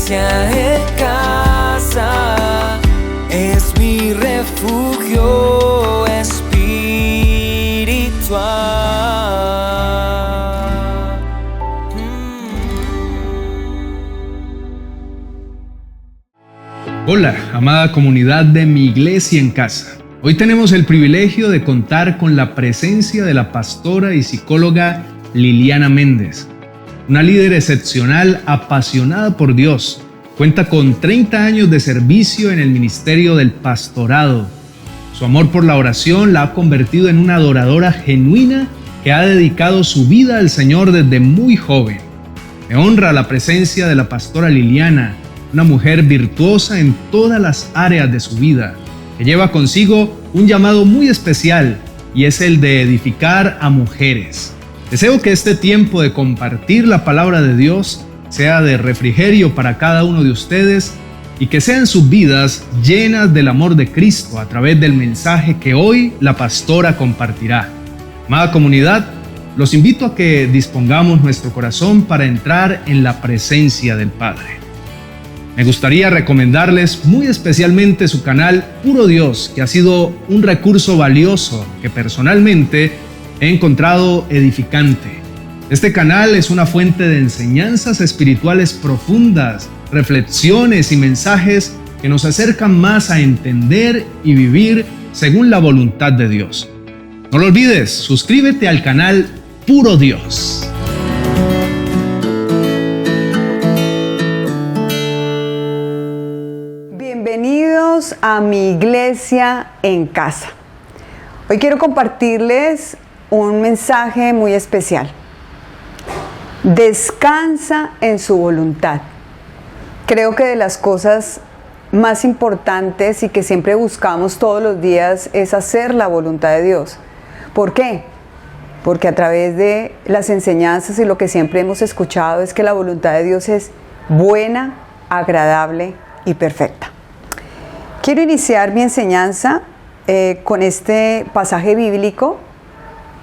iglesia en casa, es mi refugio espiritual. Hola, amada comunidad de Mi Iglesia en Casa. Hoy tenemos el privilegio de contar con la presencia de la pastora y psicóloga Liliana Méndez, una líder excepcional, apasionada por Dios. Cuenta con 30 años de servicio en el ministerio del pastorado. Su amor por la oración la ha convertido en una adoradora genuina que ha dedicado su vida al Señor desde muy joven. Me honra la presencia de la pastora Liliana, una mujer virtuosa en todas las áreas de su vida, que lleva consigo un llamado muy especial, y es el de edificar a mujeres. Deseo que este tiempo de compartir la palabra de Dios sea de refrigerio para cada uno de ustedes y que sean sus vidas llenas del amor de Cristo a través del mensaje que hoy la pastora compartirá. Amada comunidad, los invito a que dispongamos nuestro corazón para entrar en la presencia del Padre. Me gustaría recomendarles muy especialmente su canal Puro Dios, que ha sido un recurso valioso que personalmente he encontrado edificante. Este canal es una fuente de enseñanzas espirituales profundas, reflexiones y mensajes que nos acercan más a entender y vivir según la voluntad de Dios. No lo olvides, suscríbete al canal Puro Dios. Bienvenidos a Mi Iglesia en Casa. Hoy quiero compartirles un mensaje muy especial. Descansa en su voluntad. Creo que de las cosas más importantes y que siempre buscamos todos los días es hacer la voluntad de Dios. ¿Por qué? Porque a través de las enseñanzas y lo que siempre hemos escuchado es que la voluntad de Dios es buena, agradable y perfecta. Quiero iniciar mi enseñanza con este pasaje bíblico.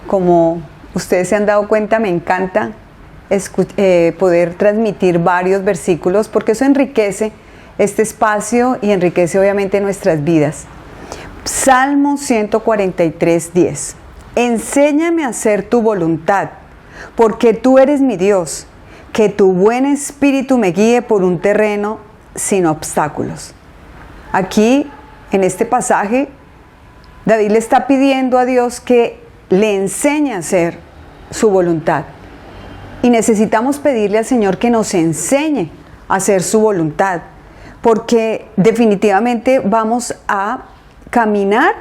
Como ustedes se han dado cuenta, me encanta poder transmitir varios versículos porque eso enriquece este espacio y enriquece obviamente nuestras vidas. Salmo 143:10. Enséñame a hacer tu voluntad, porque tú eres mi Dios. Que tu buen espíritu me guíe por un terreno sin obstáculos. Aquí, en este pasaje, David le está pidiendo a Dios que le enseñe a hacer su voluntad. Y necesitamos pedirle al Señor que nos enseñe a hacer su voluntad, porque definitivamente vamos a caminar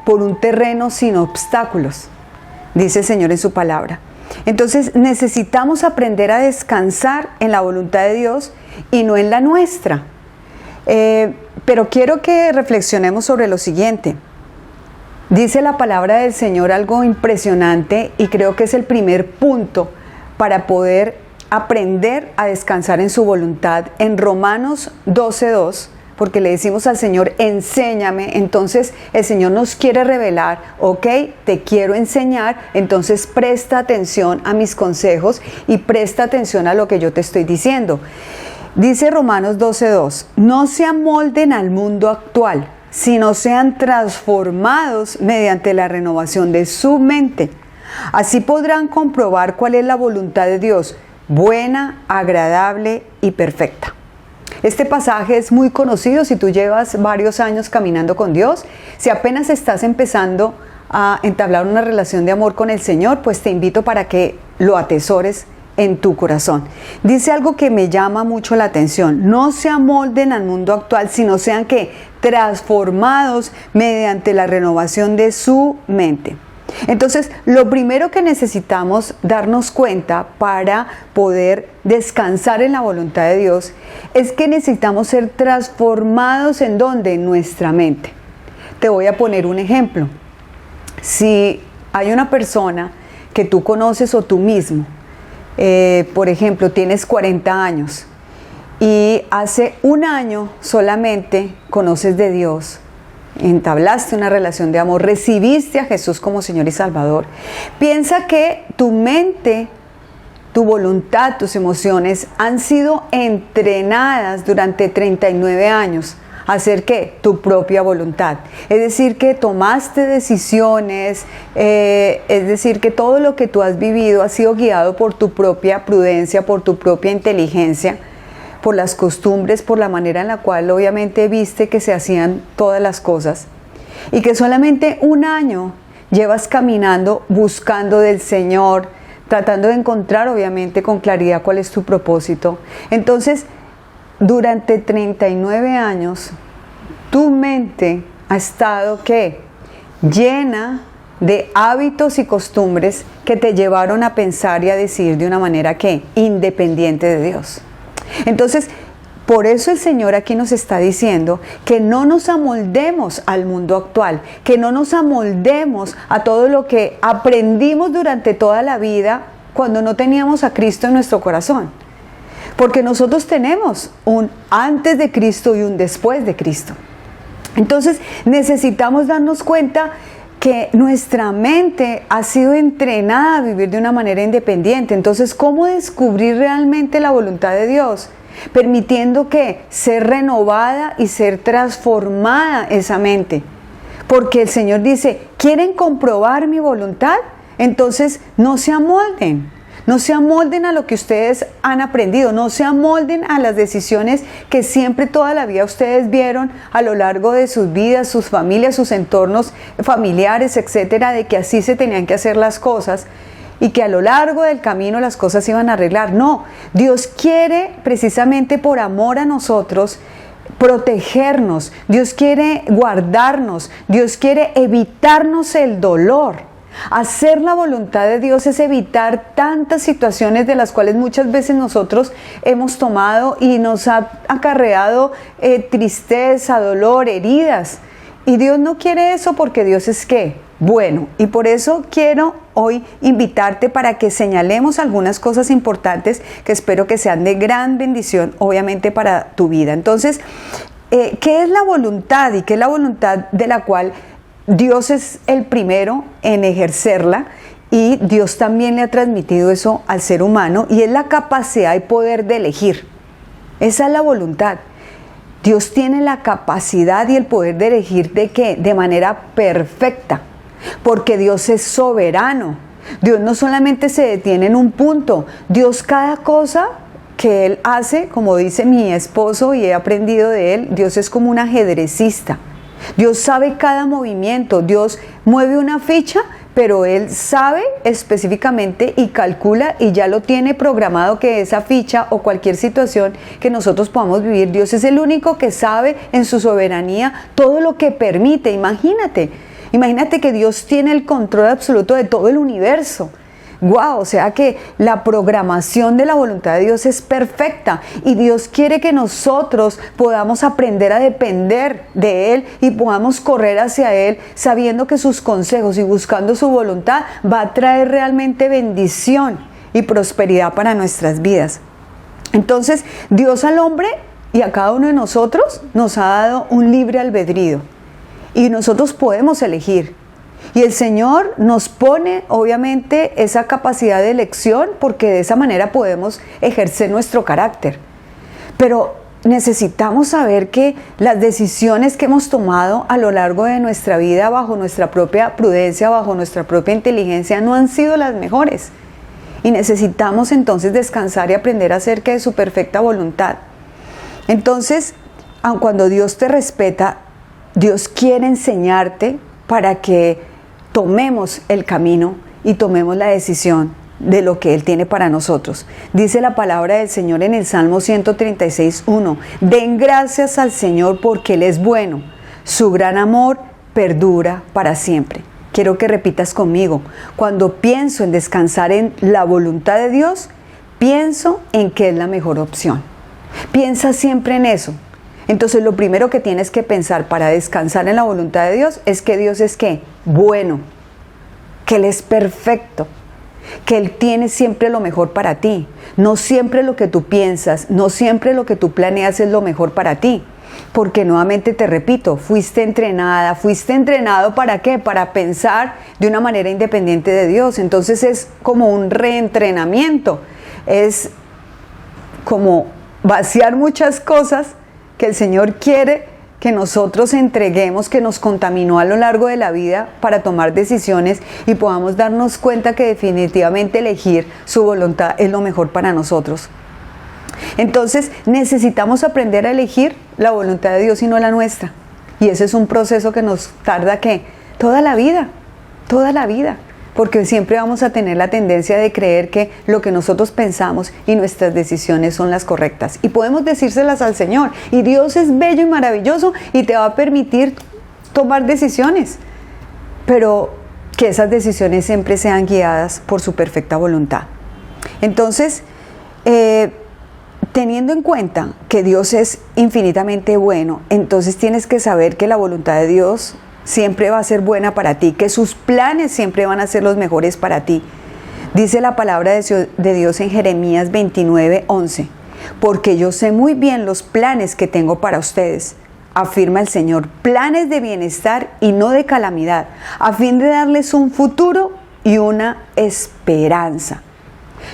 por un terreno sin obstáculos, dice el Señor en su palabra. Entonces necesitamos aprender a descansar en la voluntad de Dios y no en la nuestra. Pero quiero que reflexionemos sobre lo siguiente. Dice la palabra del Señor algo impresionante y creo que es el primer punto para poder aprender a descansar en su voluntad. En Romanos 12:2, porque le decimos al Señor, enséñame, entonces el Señor nos quiere revelar, ok, te quiero enseñar, entonces presta atención a mis consejos y presta atención a lo que yo te estoy diciendo. Dice Romanos 12:2, no se amolden al mundo actual, sino sean transformados mediante la renovación de su mente. Así podrán comprobar cuál es la voluntad de Dios, buena, agradable y perfecta. Este pasaje es muy conocido si tú llevas varios años caminando con Dios. Si apenas estás empezando a entablar una relación de amor con el Señor, pues te invito para que lo atesores en tu corazón. Dice algo que me llama mucho la atención: no se amolden al mundo actual, sino sean que transformados mediante la renovación de su mente. Entonces, lo primero que necesitamos darnos cuenta para poder descansar en la voluntad de Dios es que necesitamos ser transformados ¿en dónde? En nuestra mente. Te voy a poner un ejemplo. Si hay una persona que tú conoces o tú mismo, por ejemplo, tienes 40 años y hace un año solamente conoces de Dios, entablaste una relación de amor, recibiste a Jesús como Señor y Salvador, piensa que tu mente tu voluntad, tus emociones han sido entrenadas durante 39 años a hacer ¿qué? Tu propia voluntad. Es decir, que tomaste decisiones, es decir, que todo lo que tú has vivido ha sido guiado por tu propia prudencia, por tu propia inteligencia, por las costumbres, por la manera en la cual obviamente viste que se hacían todas las cosas. Y que solamente un año llevas caminando, buscando del Señor, tratando de encontrar obviamente con claridad cuál es tu propósito. Entonces, durante 39 años, tu mente ha estado ¿qué? Llena de hábitos y costumbres que te llevaron a pensar y a decidir de una manera ¿qué? Independiente de Dios. Entonces, por eso el Señor aquí nos está diciendo que no nos amoldemos al mundo actual, que no nos amoldemos a todo lo que aprendimos durante toda la vida cuando no teníamos a Cristo en nuestro corazón. Porque nosotros tenemos un antes de Cristo y un después de Cristo. Entonces necesitamos darnos cuenta que nuestra mente ha sido entrenada a vivir de una manera independiente. Entonces, ¿cómo descubrir realmente la voluntad de Dios? Permitiendo que ser renovada y ser transformada esa mente. Porque el Señor dice, ¿quieren comprobar mi voluntad? Entonces no se amolden. No se amolden a lo que ustedes han aprendido, no se amolden a las decisiones que siempre toda la vida ustedes vieron a lo largo de sus vidas, sus familias, sus entornos familiares, etcétera, de que así se tenían que hacer las cosas y que a lo largo del camino las cosas se iban a arreglar. No, Dios quiere precisamente por amor a nosotros protegernos, Dios quiere guardarnos, Dios quiere evitarnos el dolor. Hacer la voluntad de Dios es evitar tantas situaciones de las cuales muchas veces nosotros hemos tomado y nos ha acarreado tristeza, dolor, heridas. Y Dios no quiere eso porque Dios es ¿qué? Bueno. Y por eso quiero hoy invitarte para que señalemos algunas cosas importantes que espero que sean de gran bendición, obviamente, para tu vida. Entonces, ¿qué es la voluntad? ¿Y qué es la voluntad de la cual Dios es el primero en ejercerla y Dios también le ha transmitido eso al ser humano y es la capacidad y poder de elegir? Esa es la voluntad. Dios tiene la capacidad y el poder de elegir ¿de qué? De manera perfecta, porque Dios es soberano. Dios no solamente se detiene en un punto, Dios cada cosa que Él hace, como dice mi esposo y he aprendido de él, Dios es como un ajedrecista. Dios sabe cada movimiento, Dios mueve una ficha, pero Él sabe específicamente y calcula y ya lo tiene programado que esa ficha o cualquier situación que nosotros podamos vivir, Dios es el único que sabe en su soberanía todo lo que permite. Imagínate que Dios tiene el control absoluto de todo el universo. ¡Wow! O sea que la programación de la voluntad de Dios es perfecta y Dios quiere que nosotros podamos aprender a depender de Él y podamos correr hacia Él sabiendo que sus consejos y buscando su voluntad va a traer realmente bendición y prosperidad para nuestras vidas. Entonces, Dios al hombre y a cada uno de nosotros nos ha dado un libre albedrío y nosotros podemos elegir. Y el Señor nos pone obviamente esa capacidad de elección porque de esa manera podemos ejercer nuestro carácter. Pero necesitamos saber que las decisiones que hemos tomado a lo largo de nuestra vida bajo nuestra propia prudencia, bajo nuestra propia inteligencia, no han sido las mejores. Y necesitamos entonces descansar y aprender acerca de su perfecta voluntad. Entonces, aun cuando Dios te respeta, Dios quiere enseñarte para que tomemos el camino y tomemos la decisión de lo que Él tiene para nosotros. Dice la palabra del Señor en el Salmo 136:1. Den gracias al Señor porque Él es bueno. Su gran amor perdura para siempre. Quiero que repitas conmigo. Cuando pienso en descansar en la voluntad de Dios, pienso en que es la mejor opción. Piensa siempre en eso. Entonces lo primero que tienes que pensar para descansar en la voluntad de Dios es que Dios es ¿qué? Bueno, que Él es perfecto, que Él tiene siempre lo mejor para ti. No siempre lo que tú piensas, no siempre lo que tú planeas es lo mejor para ti. Porque nuevamente te repito, fuiste entrenado ¿para qué? Para pensar de una manera independiente de Dios. Entonces es como un reentrenamiento. es como vaciar muchas cosas que el Señor quiere que nosotros entreguemos, que nos contaminó a lo largo de la vida para tomar decisiones y podamos darnos cuenta que definitivamente elegir su voluntad es lo mejor para nosotros. Entonces necesitamos aprender a elegir la voluntad de Dios y no la nuestra. Y ese es un proceso que nos tarda ¿qué? Toda la vida, porque siempre vamos a tener la tendencia de creer que lo que nosotros pensamos y nuestras decisiones son las correctas. Y podemos decírselas al Señor. Y Dios es bello y maravilloso y te va a permitir tomar decisiones. Pero que esas decisiones siempre sean guiadas por su perfecta voluntad. Entonces, teniendo en cuenta que Dios es infinitamente bueno, entonces tienes que saber que la voluntad de Dios siempre va a ser buena para ti, que sus planes siempre van a ser los mejores para ti. Dice la palabra de Dios en Jeremías 29:11, porque yo sé muy bien los planes que tengo para ustedes, afirma el Señor, planes de bienestar y no de calamidad, a fin de darles un futuro y una esperanza.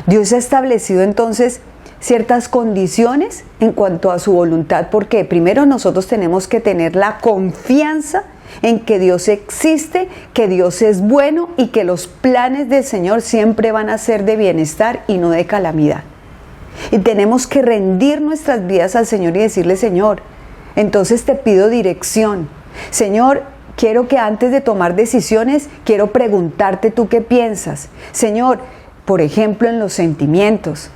Dios ha establecido entonces ciertas condiciones en cuanto a su voluntad, porque primero nosotros tenemos que tener la confianza en que Dios existe, que Dios es bueno y que los planes del Señor siempre van a ser de bienestar y no de calamidad. Y tenemos que rendir nuestras vidas al Señor y decirle: Señor, entonces te pido dirección. Señor, quiero que antes de tomar decisiones, quiero preguntarte tú qué piensas. Señor, por ejemplo, en los sentimientos.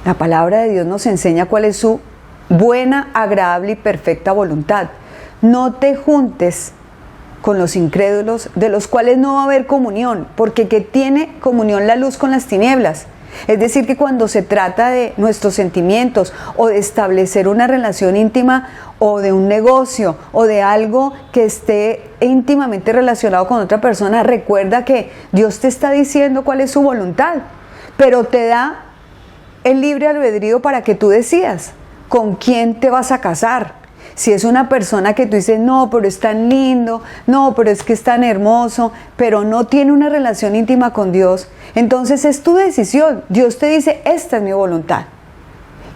La palabra de Dios nos enseña cuál es su buena, agradable y perfecta voluntad. No te juntes con los incrédulos, de los cuales no va a haber comunión, porque ¿qué tiene comunión la luz con las tinieblas? Es decir, que cuando se trata de nuestros sentimientos o de establecer una relación íntima o de un negocio o de algo que esté íntimamente relacionado con otra persona, recuerda que Dios te está diciendo cuál es su voluntad, pero te da el libre albedrío para que tú decidas con quién te vas a casar. Si es una persona que tú dices: no, pero es tan lindo, no, pero es que es tan hermoso, pero no tiene una relación íntima con Dios, entonces es tu decisión. Dios te dice: esta es mi voluntad.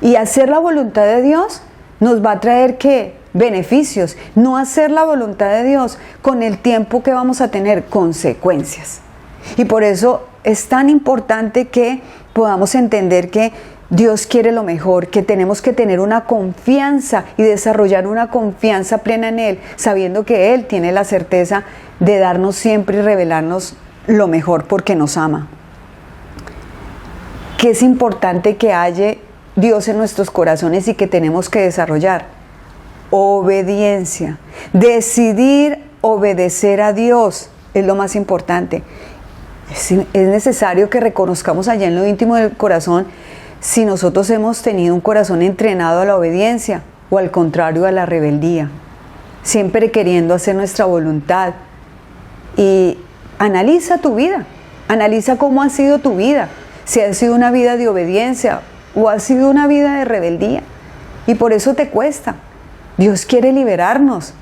Y hacer la voluntad de Dios nos va a traer ¿qué? Beneficios. No hacer la voluntad de Dios, con el tiempo que vamos a tener, consecuencias. Y por eso es tan importante que podamos entender que Dios quiere lo mejor, que tenemos que tener una confianza y desarrollar una confianza plena en Él, sabiendo que Él tiene la certeza de darnos siempre y revelarnos lo mejor porque nos ama. Que es importante que haya Dios en nuestros corazones y que tenemos que desarrollar obediencia. Decidir obedecer a Dios es lo más importante. Es necesario que reconozcamos allá en lo íntimo del corazón si nosotros hemos tenido un corazón entrenado a la obediencia o al contrario a la rebeldía, siempre queriendo hacer nuestra voluntad. Y analiza tu vida, analiza cómo ha sido tu vida, si ha sido una vida de obediencia o ha sido una vida de rebeldía, y por eso te cuesta. Dios quiere liberarnos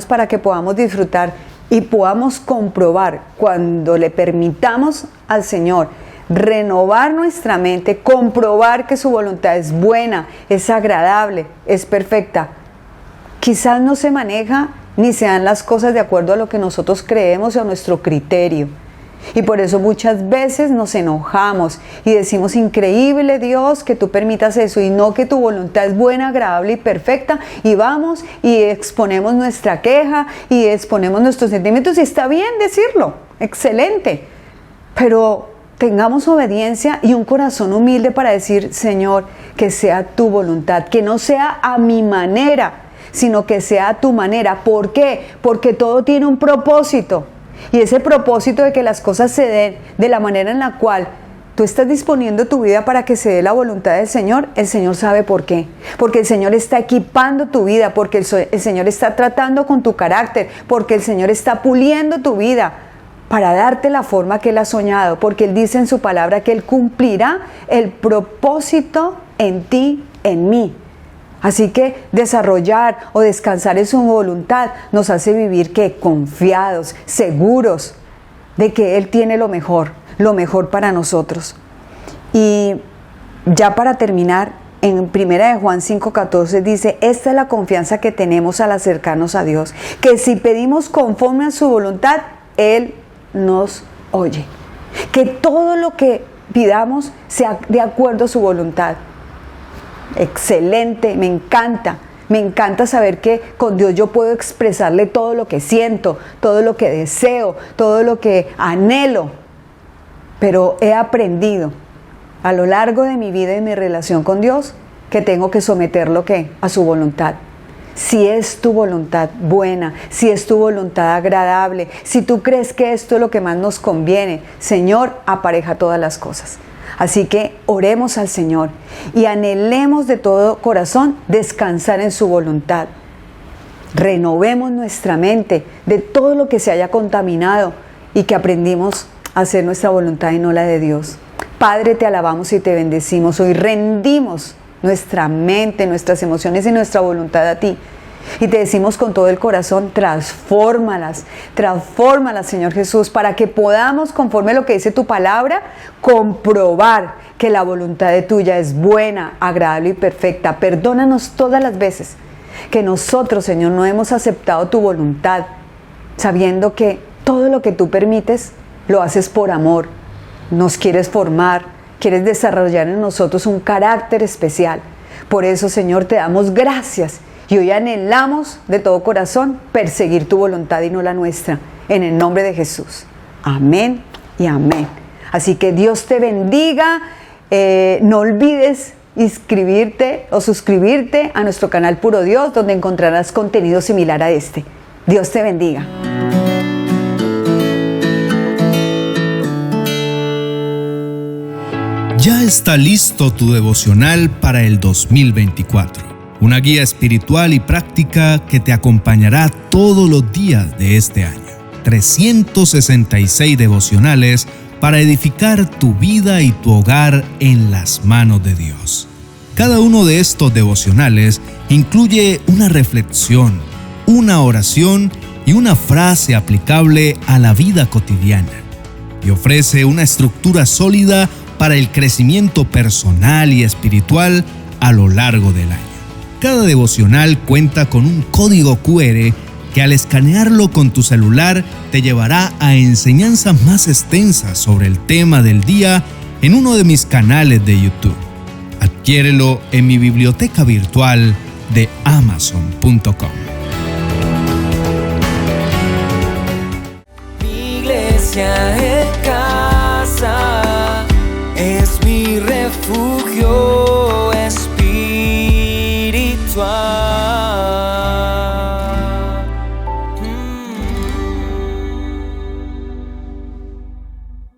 para que podamos disfrutar y podamos comprobar, cuando le permitamos al Señor renovar nuestra mente, comprobar que su voluntad es buena, es agradable, es perfecta. Quizás no se maneja ni se dan las cosas de acuerdo a lo que nosotros creemos o a nuestro criterio. Y por eso muchas veces nos enojamos y decimos: increíble Dios que tú permitas eso, y no que tu voluntad es buena, agradable y perfecta. Y vamos y exponemos nuestra queja y exponemos nuestros sentimientos, y está bien decirlo, excelente, pero tengamos obediencia y un corazón humilde para decir: Señor, que sea tu voluntad, que no sea a mi manera, sino que sea a tu manera. ¿Por qué? Porque todo tiene un propósito. Y ese propósito de que las cosas se den de la manera en la cual tú estás disponiendo tu vida para que se dé la voluntad del Señor, el Señor sabe por qué. Porque el Señor está equipando tu vida, porque el Señor está tratando con tu carácter, porque el Señor está puliendo tu vida para darte la forma que Él ha soñado, porque Él dice en su palabra que Él cumplirá el propósito en ti, en mí. Así que desarrollar o descansar en su voluntad nos hace vivir ¿qué? Confiados, seguros de que Él tiene lo mejor para nosotros. Y ya para terminar, en 1 de Juan 5:14 dice, esta es la confianza que tenemos al acercarnos a Dios, que si pedimos conforme a su voluntad, Él nos oye. Que todo lo que pidamos sea de acuerdo a su voluntad. Excelente, me encanta. Me encanta saber que con Dios yo puedo expresarle todo lo que siento, todo lo que deseo, todo lo que anhelo. Pero he aprendido a lo largo de mi vida y mi relación con Dios que tengo que someterlo ¿qué? A su voluntad. Si es tu voluntad buena, si es tu voluntad agradable, si tú crees que esto es lo que más nos conviene, Señor, apareja todas las cosas. Así que oremos al Señor y anhelemos de todo corazón descansar en su voluntad. Renovemos nuestra mente de todo lo que se haya contaminado y que aprendimos a hacer nuestra voluntad y no la de Dios. Padre, te alabamos y te bendecimos. Hoy rendimos nuestra mente, nuestras emociones y nuestra voluntad a ti. Y te decimos con todo el corazón, transfórmalas, Señor Jesús, para que podamos, conforme a lo que dice tu palabra, comprobar que la voluntad de tuya es buena, agradable y perfecta. Perdónanos todas las veces que nosotros, Señor, no hemos aceptado tu voluntad, sabiendo que todo lo que tú permites lo haces por amor. Nos quieres formar, quieres desarrollar en nosotros un carácter especial. Por eso, Señor, te damos gracias. Y hoy anhelamos de todo corazón perseguir tu voluntad y no la nuestra. En el nombre de Jesús. Amén y amén. Así que Dios te bendiga. No olvides inscribirte o suscribirte a nuestro canal Puro Dios, donde encontrarás contenido similar a este. Dios te bendiga. Ya está listo tu devocional para el 2024. Una guía espiritual y práctica que te acompañará todos los días de este año. 366 devocionales para edificar tu vida y tu hogar en las manos de Dios. Cada uno de estos devocionales incluye una reflexión, una oración y una frase aplicable a la vida cotidiana. Y ofrece una estructura sólida para el crecimiento personal y espiritual a lo largo del año. Cada devocional cuenta con un código QR que al escanearlo con tu celular te llevará a enseñanzas más extensas sobre el tema del día en uno de mis canales de YouTube. Adquiérelo en mi biblioteca virtual de Amazon.com. Mi iglesia en casa es mi refugio.